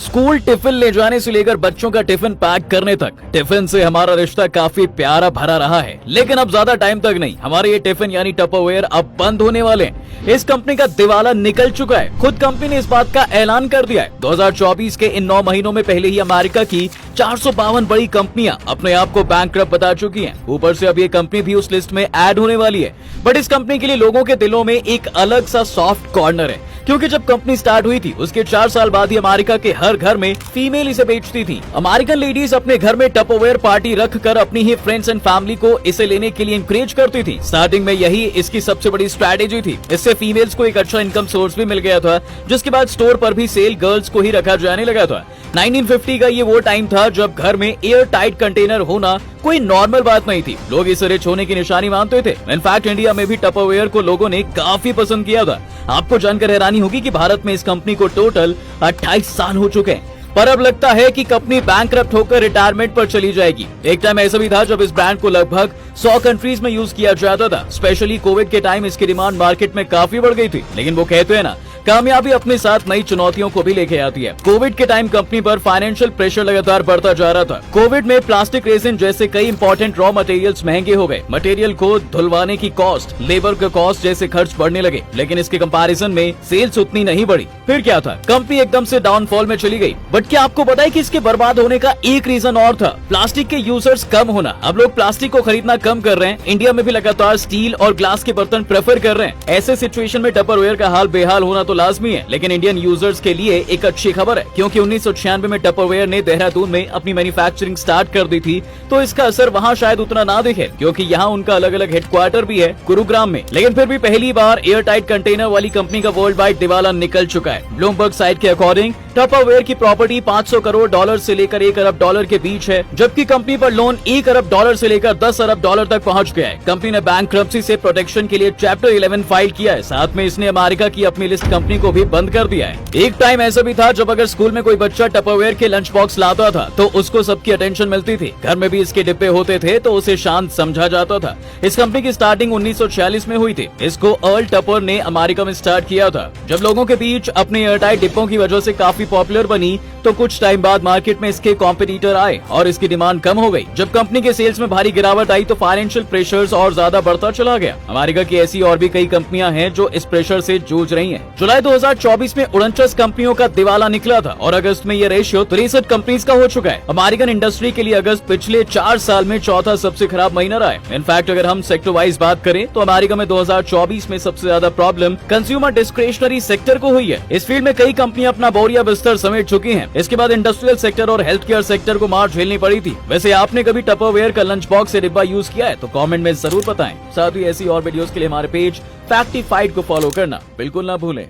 School tiffin ले जाने से लेकर बच्चों का टिफिन पैक करने तक टिफिन से हमारा रिश्ता काफी प्यारा भरा रहा है। लेकिन अब ज्यादा टाइम तक नहीं, हमारे ये टिफिन यानी टपरवेयर अब बंद होने वाले हैं। इस कंपनी का दिवाला निकल चुका है। खुद कंपनी ने इस बात का ऐलान कर दिया है। 2024 के इन 9 महीनों में पहले ही अमेरिका की 452 बड़ी कंपनियां अपने आप को बैंकक्रप्ट बता चुकी हैं। ऊपर से अब ये कंपनी भी उस लिस्ट में ऐड होने वाली है। बट इस कंपनी के लिए लोगों के दिलों में एक अलग सा सॉफ्ट कॉर्नर है, क्योंकि जब कंपनी स्टार्ट हुई थी उसके 4 साल बाद ही अमेरिका के हर घर में फीमेल इसे बेचती थी। अमेरिकन लेडीज अपने घर में टपरवेयर पार्टी रख कर अपनी ही फ्रेंड्स एंड फैमिली को इसे लेने के लिए इंकरेज करती थी। स्टार्टिंग में यही इसकी सबसे बड़ी स्ट्रैटेजी थी। इससे फीमेल्स को एक अच्छा इनकम सोर्स भी मिल गया था, जिसके बाद स्टोर पर भी सेल गर्ल्स को ही रखा जाने लगा था। 1950 का ये वो टाइम था जब घर में एयर टाइट कंटेनर होना कोई नॉर्मल बात नहीं थी। लोग इसे रिच होने की निशानी मानते थे। इनफैक्ट इंडिया में भी टपरवेयर को लोगों ने काफी पसंद किया था। आपको जानकर हैरानी होगी कि भारत में इस कंपनी को टोटल 28 साल हो चुके हैं, पर अब लगता है कि कंपनी बैंकक्रप्ट होकर रिटायरमेंट पर चली जाएगी। एक टाइम ऐसा भी था जब इस ब्रांड को लगभग 100 कंट्रीज में यूज किया जाता था। स्पेशली कोविड के टाइम इसकी डिमांड मार्केट में काफी बढ़ गई थी। लेकिन वो कहते हैं ना, कामयाबी अपने साथ नई चुनौतियों को भी लेके आती है। कोविड के टाइम कंपनी पर फाइनेंशियल प्रेशर लगातार बढ़ता जा रहा था। कोविड में प्लास्टिक रेजिन जैसे कई इंपॉर्टेंट रॉ मटेरियल्स महंगे हो गए। मटेरियल को धुलवाने की कॉस्ट, लेबर का कॉस्ट जैसे खर्च बढ़ने लगे। लेकिन इसके कंपैरिजन में सेल्स उतनी नहीं बढ़ी। फिर क्या था, कंपनी एकदम से डाउनफॉल में चली गई। बट क्या आपको पता है कि इसके बर्बाद होने का एक रीजन और था, प्लास्टिक के यूजर्स कम होना। अब लोग प्लास्टिक को खरीदना कम कर रहे हैं। इंडिया में भी लगातार स्टील और ग्लास के बर्तन प्रेफर कर रहे हैं। ऐसे सिचुएशन में टपरवेयर का हाल बेहाल होना तो लाजमी है। लेकिन इंडियन यूजर्स के लिए एक अच्छी खबर है, क्योंकि 1996 में टपरवेयर ने देहरादून में अपनी मैन्युफैक्चरिंग स्टार्ट कर दी थी। तो इसका असर वहाँ शायद उतना ना दिखे, क्योंकि यहाँ उनका अलग अलग हेडक्वार्टर भी है गुरुग्राम में। लेकिन फिर भी पहली बार एयर टाइट कंटेनर वाली कंपनी का वर्ल्ड वाइड दिवाला निकल चुका है। ब्लूमबर्ग साइट के अकॉर्डिंग टपरवेयर की प्रॉपर्टी $500 करोड़ से लेकर $1 अरब के बीच है, जबकि कंपनी पर लोन $1 अरब से लेकर $10 अरब तक पहुंच गया है। कंपनी ने बैंकक्रप्सी से प्रोटेक्शन के लिए चैप्टर 11 फाइल किया है। साथ में इसने अमेरिका की अपनी लिस्ट कंपनी को भी बंद कर दिया है। एक टाइम ऐसा भी था जब अगर स्कूल में कोई बच्चा टपरवेयर के लंच बॉक्स लाता था तो उसको सबकी अटेंशन मिलती थी। घर में भी इसके डिब्बे होते थे तो उसे शांत समझा जाता था। इस कंपनी की स्टार्टिंग 1946 में हुई थी। इसको अर्ल टपर ने अमेरिका में स्टार्ट किया था। जब लोगों के बीच अपने एयरटाइट डिब्बों की वजह से काफी पॉपुलर बनी, तो कुछ टाइम बाद मार्केट में इसके कॉम्पिटिटर आए और इसकी डिमांड कम हो गई। जब कंपनी के सेल्स में भारी गिरावट आई तो फाइनेंशियल प्रेशर्स और ज्यादा बढ़ता चला गया। अमेरिका की ऐसी और भी कई कंपनियां हैं जो इस प्रेशर से जूझ रही हैं। जुलाई 2024 में 49 कंपनियों का दिवाला निकला था और अगस्त में ये रेशियो 63 कंपनीज का हो चुका है। अमेरिकन इंडस्ट्री के लिए अगस्त पिछले 4 साल में चौथा सबसे खराब महीना रहा है। इनफैक्ट अगर हम सेक्टर वाइज बात करें तो अमेरिका में 2024 में सबसे ज्यादा प्रॉब्लम कंज्यूमर डिस्क्रिशनरी सेक्टर को हुई है। इस फील्ड में कई कंपनियां अपना बोरिया बिस्तर समेट चुकी हैं। इसके बाद इंडस्ट्रियल सेक्टर और हेल्थ केयर सेक्टर को मार झेलनी पड़ी थी। वैसे आपने कभी टपरवेयर का लंच बॉक्स से डिब्बा यूज किया है तो कमेंट में जरूर बताएं। साथ ही ऐसी और वीडियोस के लिए हमारे पेज फैक्टिफाइड को फॉलो करना बिल्कुल ना भूलें।